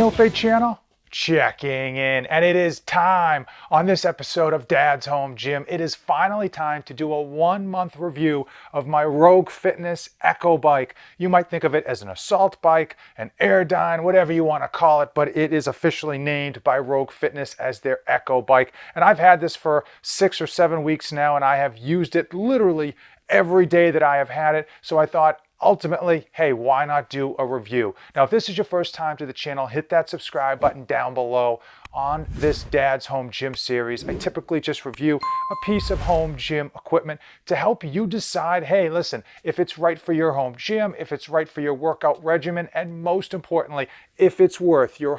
new Faith channel? Checking in, and it is time on this episode of Dad's Home Gym. It is finally time to do a 1-month review of my Rogue Fitness Echo bike. You might think of it as an assault bike, an Airdyne, whatever you want to call it, but it is officially named by Rogue Fitness as their Echo bike. And I've had this for 6 or 7 weeks now, and I have used it literally every day that I have had it. So I thought, ultimately, hey, why not do a review? Now, if this is your first time to the channel, hit that subscribe button down below. On this Dad's Home Gym series, I typically just review a piece of home gym equipment to help you decide, hey, listen, if it's right for your home gym, if it's right for your workout regimen, and most importantly, if it's worth your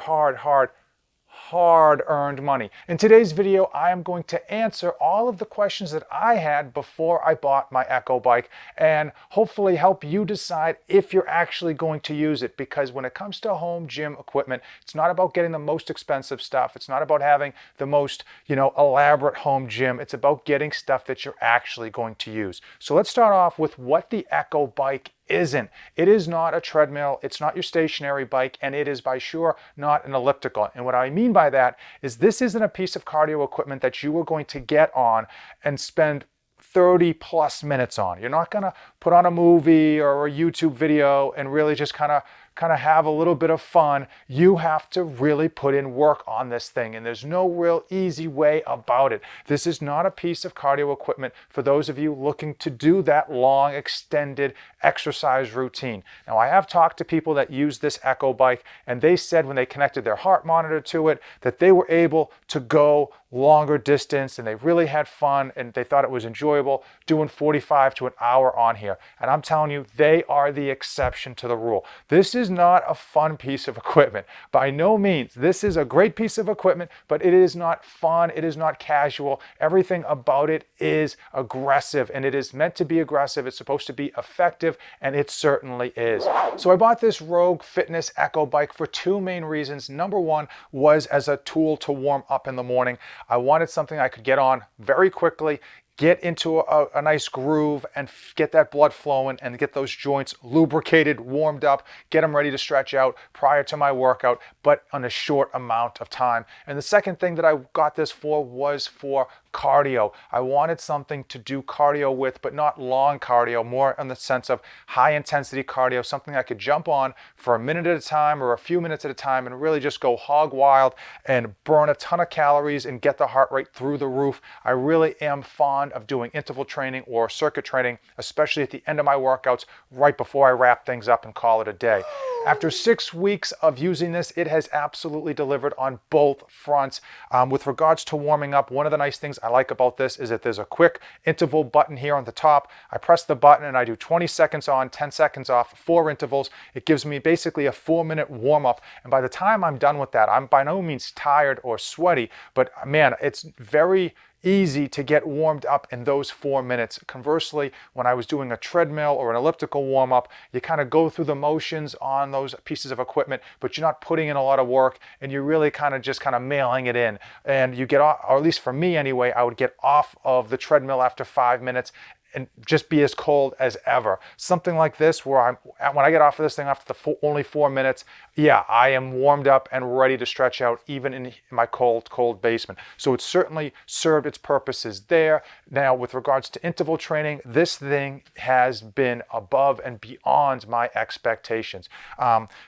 hard-earned money. In today's video, I am going to answer all of the questions that I had before I bought my Echo bike and hopefully help you decide if you're actually going to use it, because when it comes to home gym equipment, it's not about getting the most expensive stuff. It's not about having the most, elaborate home gym. It's about getting stuff that you're actually going to use. So let's start off with what the Echo bike isn't. It is not a treadmill, it's not your stationary bike, and it is by sure not an elliptical. And what I mean by that is this isn't a piece of cardio equipment that you are going to get on and spend 30 plus minutes on. You're not going to put on a movie or a YouTube video and really just kind of have a little bit of fun. You have to really put in work on this thing, and there's no real easy way about it. This is not a piece of cardio equipment for those of you looking to do that long, extended exercise routine. Now, I have talked to people that use this Echo bike, and they said when they connected their heart monitor to it that they were able to go longer distance, and they really had fun, and they thought it was enjoyable doing 45 to an hour on here. And I'm telling you, they are the exception to the rule. This is not a fun piece of equipment. By no means. This is a great piece of equipment, but it is not fun. It is not casual. Everything about it is aggressive, and it is meant to be aggressive. It's supposed to be effective, and it certainly is. So I bought this Rogue Fitness Echo bike for 2 main reasons. Number one was as a tool to warm up in the morning. I wanted something I could get on very quickly, get into a nice groove and get that blood flowing and get those joints lubricated, warmed up, get them ready to stretch out prior to my workout, but on a short amount of time. And the second thing that I got this for was for cardio. I wanted something to do cardio with, but not long cardio, more in the sense of high intensity cardio, something I could jump on for a minute at a time or a few minutes at a time and really just go hog wild and burn a ton of calories and get the heart rate through the roof. I really am fond of doing interval training or circuit training, especially at the end of my workouts, right before I wrap things up and call it a day. After 6 weeks of using this, it has absolutely delivered on both fronts. With regards to warming up, one of the nice things I like about this is that there's a quick interval button here on the top. I press the button and I do 20 seconds on, 10 seconds off, 4 intervals. It gives me basically a 4-minute warm up. And by the time I'm done with that, I'm by no means tired or sweaty, but man, it's very easy to get warmed up in those 4 minutes. Conversely, when I was doing a treadmill or an elliptical warm-up, you kind of go through the motions on those pieces of equipment, but you're not putting in a lot of work, and you're really kind of mailing it in. And you get off, or at least for me anyway, I would get off of the treadmill after 5 minutes and just be as cold as ever. Something like this, where when I get off of this thing after only 4 minutes, yeah, I am warmed up and ready to stretch out even in my cold basement. So it certainly served its purposes there. Now, with regards to interval training, this thing has been above and beyond my expectations.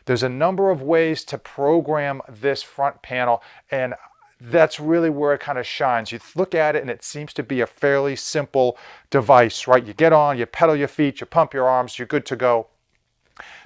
There's a number of ways to program this front panel, and that's really where it kind of shines. You look at it and it seems to be a fairly simple device, right? You get on, you pedal your feet, you pump your arms, you're good to go.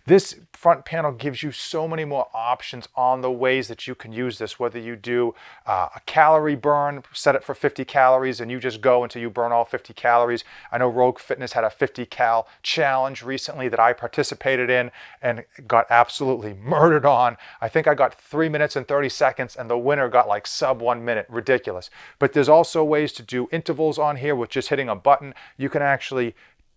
This front panel gives you so many more options on the ways that you can use this, whether you do a calorie burn, set it for 50 calories, and you just go until you burn all 50 calories. I know Rogue Fitness had a 50 cal challenge recently that I participated in and got absolutely murdered on. I think I got 3 minutes and 30 seconds, and the winner got like sub 1 minute. Ridiculous. But there's also ways to do intervals on here with just hitting a button. You can actually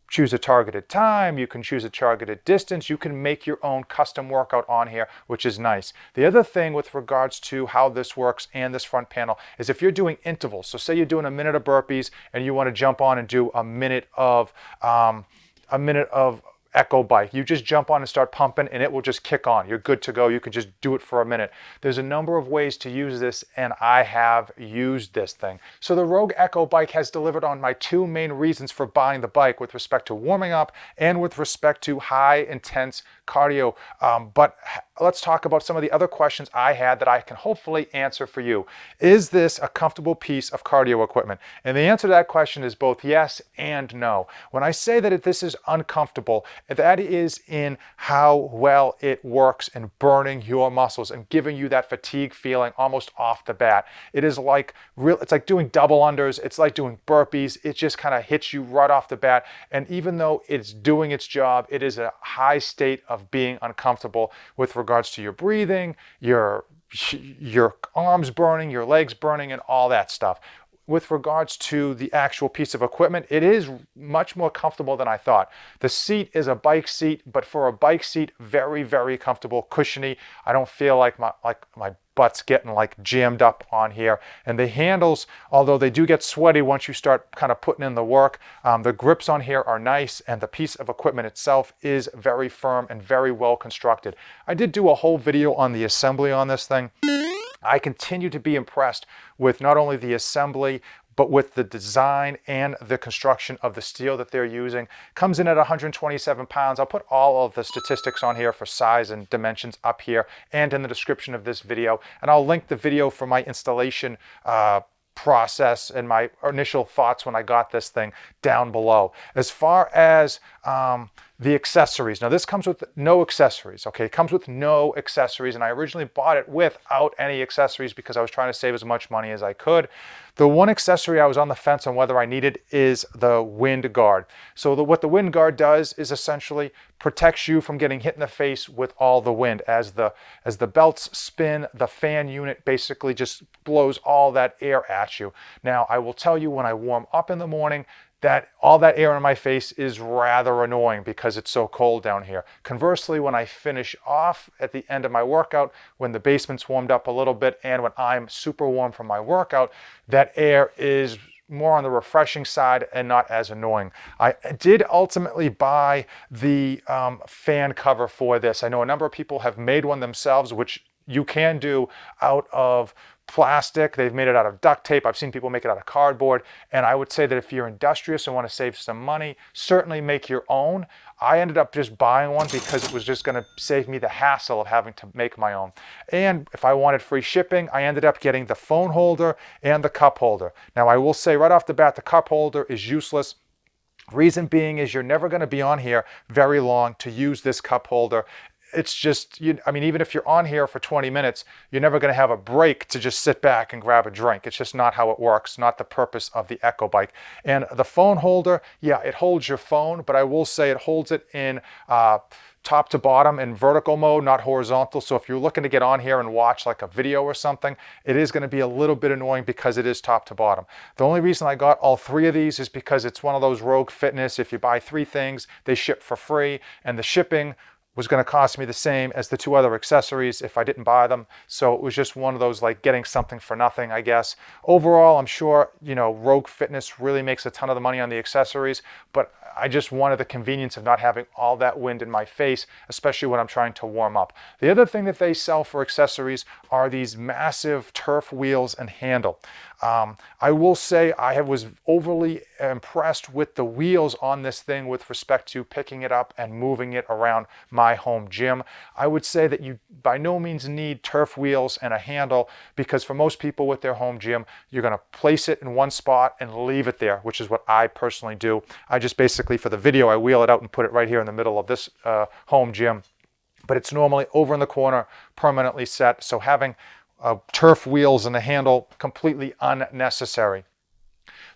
choose a targeted time, you can choose a targeted distance, you can make your own custom workout on here, which is nice. The other thing with regards to how this works and this front panel is if you're doing intervals, so say you're doing a minute of burpees and you want to jump on and do a minute of Echo bike. You just jump on and start pumping and it will just kick on. You're good to go. You can just do it for a minute. There's a number of ways to use this, and I have used this thing. So the Rogue Echo bike has delivered on my two main reasons for buying the bike with respect to warming up and with respect to high intense cardio. But let's talk about some of the other questions I had that I can hopefully answer for you. Is this a comfortable piece of cardio equipment? And the answer to that question is both yes and no. When I say that this is uncomfortable, that is in how well it works in burning your muscles and giving you that fatigue feeling almost off the bat. It is like it's like doing double unders. It's like doing burpees. It just kind of hits you right off the bat. And even though it's doing its job, it is a high state of being uncomfortable with regards to your breathing, your arms burning, your legs burning, and all that stuff. With regards to the actual piece of equipment, it is much more comfortable than I thought. The seat is a bike seat, but for a bike seat, very, very comfortable, cushiony. I don't feel like my butt's getting like jammed up on here. And the handles, although they do get sweaty once you start kind of putting in the work, the grips on here are nice, and the piece of equipment itself is very firm and very well constructed. I did do a whole video on the assembly on this thing. I continue to be impressed with not only the assembly, but with the design and the construction of the steel that they're using. Comes in at 127 pounds. I'll put all of the statistics on here for size and dimensions up here and in the description of this video. And I'll link the video for my installation process and my initial thoughts when I got this thing down below. As far as the accessories, now this comes with no accessories, okay? It comes with no accessories, and I originally bought it without any accessories because I was trying to save as much money as I could. The one accessory I was on the fence on whether I needed is the wind guard. So what the wind guard does is essentially protects you from getting hit in the face with all the wind. As the belts spin, the fan unit basically just blows all that air at you. Now, I will tell you, when I warm up in the morning, that all that air in my face is rather annoying because it's so cold down here. Conversely, when I finish off at the end of my workout, when the basement's warmed up a little bit and when I'm super warm from my workout, that air is more on the refreshing side and not as annoying. I did ultimately buy the fan cover for this. I know a number of people have made one themselves, which you can do out of plastic. They've made it out of duct tape. I've seen people make it out of cardboard. And I would say that if you're industrious and want to save some money, certainly make your own. I ended up just buying one because it was just going to save me the hassle of having to make my own. And if I wanted free shipping, I ended up getting the phone holder and the cup holder. Now, I will say right off the bat, the cup holder is useless. Reason being is you're never going to be on here very long to use this cup holder. It's just, I mean, even if you're on here for 20 minutes, you're never going to have a break to just sit back and grab a drink. It's just not how it works, not the purpose of the Echo bike. And the phone holder, yeah, it holds your phone, but I will say it holds it in top to bottom in vertical mode, not horizontal. So if you're looking to get on here and watch like a video or something, it is going to be a little bit annoying because it is top to bottom. The only reason I got all three of these is because it's one of those Rogue Fitness. If you buy 3 things, they ship for free, and the shipping was going to cost me the same as the 2 other accessories if I didn't buy them. So it was just one of those like getting something for nothing, I guess. Overall, I'm sure, Rogue Fitness really makes a ton of the money on the accessories, but I just wanted the convenience of not having all that wind in my face, especially when I'm trying to warm up. The other thing that they sell for accessories are these massive turf wheels and handle. I will say I was overly impressed with the wheels on this thing with respect to picking it up and moving it around my home gym. I would say that you by no means need turf wheels and a handle, because for most people with their home gym, you're going to place it in one spot and leave it there, which is what I personally do. I just basically, for the video, I wheel it out and put it right here in the middle of this home gym. But it's normally over in the corner, permanently set. So having turf wheels and a handle, completely unnecessary.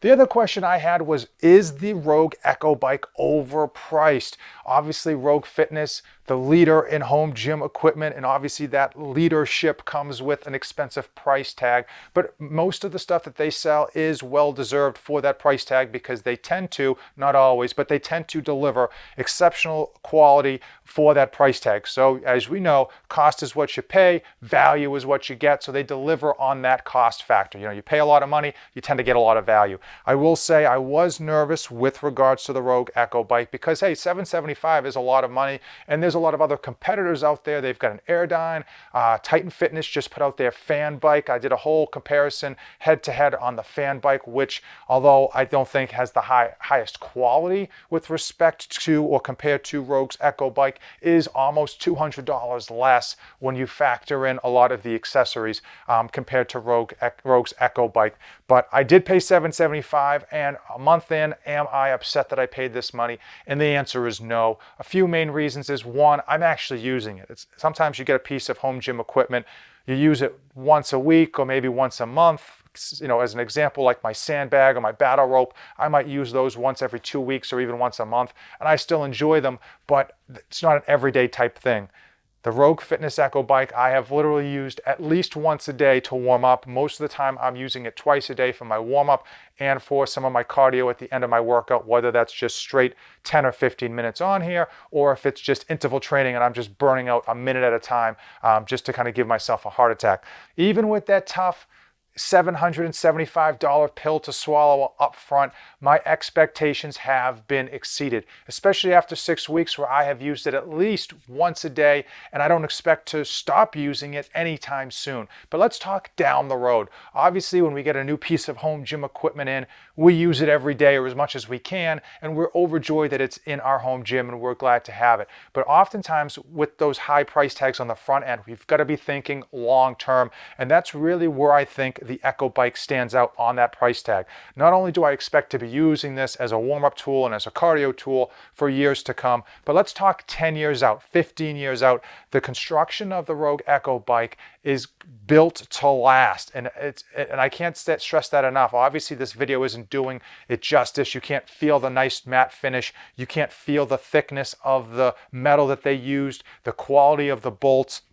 The other question I had was, is the Rogue Echo bike overpriced? Obviously, Rogue Fitness, the leader in home gym equipment, and obviously that leadership comes with an expensive price tag. But most of the stuff that they sell is well deserved for that price tag, because they tend to, not always, but they tend to deliver exceptional quality for that price tag. So as we know, cost is what you pay, value is what you get. So they deliver on that cost factor. You pay a lot of money, you tend to get a lot of value. I will say I was nervous with regards to the Rogue Echo bike because, hey, $775 is a lot of money, and there's a lot of other competitors out there. They've got an Airdyne. Titan Fitness just put out their fan bike. I did a whole comparison head-to-head on the fan bike, which, although I don't think has the highest quality with respect to or compared to Rogue's Echo bike, is almost $200 less when you factor in a lot of the accessories compared to Rogue's Echo bike. But I did pay $775, and a month in, am I upset that I paid this money? And the answer is no. A few main reasons is, one, I'm actually using it. Sometimes you get a piece of home gym equipment, you use it once a week or maybe once a month. You know, as an example, like my sandbag or my battle rope, I might use those once every 2 weeks or even once a month, and I still enjoy them, but it's not an everyday type thing. The Rogue Fitness Echo bike, I have literally used at least once a day to warm up. Most of the time, I'm using it twice a day for my warm up and for some of my cardio at the end of my workout, whether that's just straight 10 or 15 minutes on here, or if it's just interval training and I'm just burning out a minute at a time just to kind of give myself a heart attack. Even with that tough $775 pill to swallow up front, my expectations have been exceeded, especially after 6 weeks where I have used it at least once a day, and I don't expect to stop using it anytime soon. But let's talk down the road. Obviously, when we get a new piece of home gym equipment in, we use it every day or as much as we can, and we're overjoyed that it's in our home gym and we're glad to have it. But oftentimes with those high price tags on the front end, we've got to be thinking long term, and that's really where I think the Echo bike stands out on that price tag. Not only do I expect to be using this as a warm-up tool and as a cardio tool for years to come, but let's talk 10 years out, 15 years out. The construction of the Rogue Echo bike is built to last, and I can't stress that enough. Obviously, this video isn't doing it justice. You can't feel the nice matte finish. You can't feel the thickness of the metal that they used, the quality of the bolts,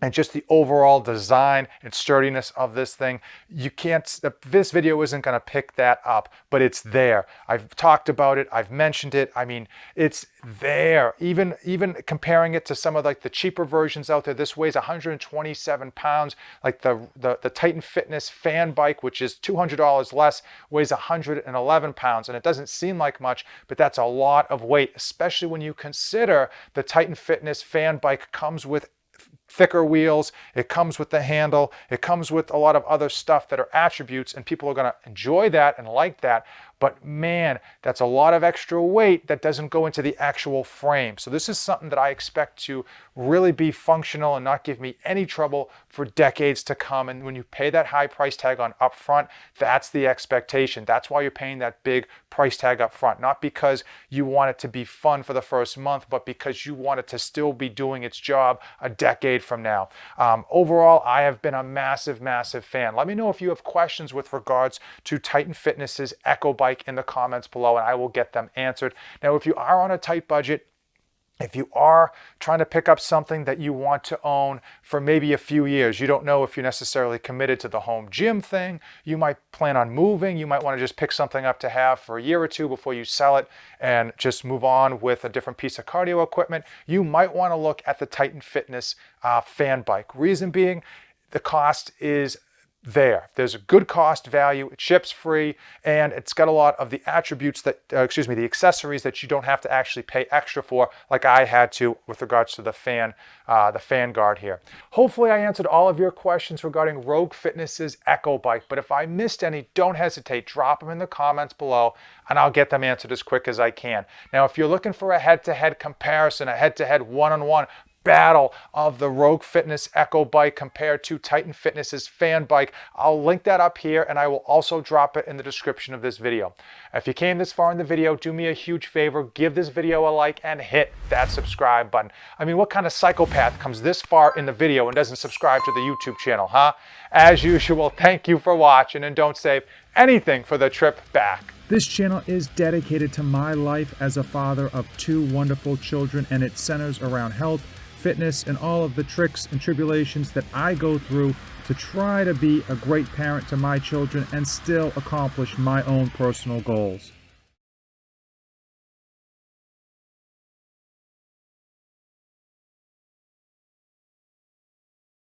and just the overall design and sturdiness of this thing. This video isn't gonna pick that up, but it's there. I've talked about it, I've mentioned it. I mean, it's there. Even comparing it to some of like the cheaper versions out there, this weighs 127 pounds. Like the Titan Fitness fan bike, which is $200 less, weighs 111 pounds. And it doesn't seem like much, but that's a lot of weight, especially when you consider the Titan Fitness fan bike comes with thicker wheels, it comes with the handle, it comes with a lot of other stuff that are attributes, and people are going to enjoy that and like that. But man, that's a lot of extra weight that doesn't go into the actual frame. So this is something that I expect to really be functional and not give me any trouble for decades to come. And when you pay that high price tag on upfront, that's the expectation. That's why you're paying that big price tag up front. Not because you want it to be fun for the first month, but because you want it to still be doing its job a decade from now. Overall, I have been a massive, massive fan. Let me know if you have questions with regards to Titan Fitness's Echo bike in the comments below, and I will get them answered. Now, if you are on a tight budget, if you are trying to pick up something that you want to own for maybe a few years, you don't know if you're necessarily committed to the home gym thing, you might plan on moving, you might want to just pick something up to have for a year or two before you sell it and just move on with a different piece of cardio equipment, you might want to look at the Titan Fitness fan bike. Reason being, the cost is there. There's a good cost value, it ships free, and it's got a lot of the attributes that, the accessories that you don't have to actually pay extra for, like I had to with regards to the fan guard here. Hopefully I answered all of your questions regarding Rogue Fitness's Echo bike, but if I missed any, don't hesitate, drop them in the comments below, and I'll get them answered as quick as I can. Now, if you're looking for a head-to-head comparison, a head-to-head one-on-one battle of the Rogue Fitness Echo bike compared to Titan Fitness's fan bike, I'll link that up here, and I will also drop it in the description of this video. If you came this far in the video, do me a huge favor, give this video a like and hit that subscribe button. I mean, what kind of psychopath comes this far in the video and doesn't subscribe to the YouTube channel, huh? As usual, thank you for watching, and don't save anything for the trip back. This channel is dedicated to my life as a father of 2 wonderful children, and it centers around health, fitness, and all of the tricks and tribulations that I go through to try to be a great parent to my children and still accomplish my own personal goals.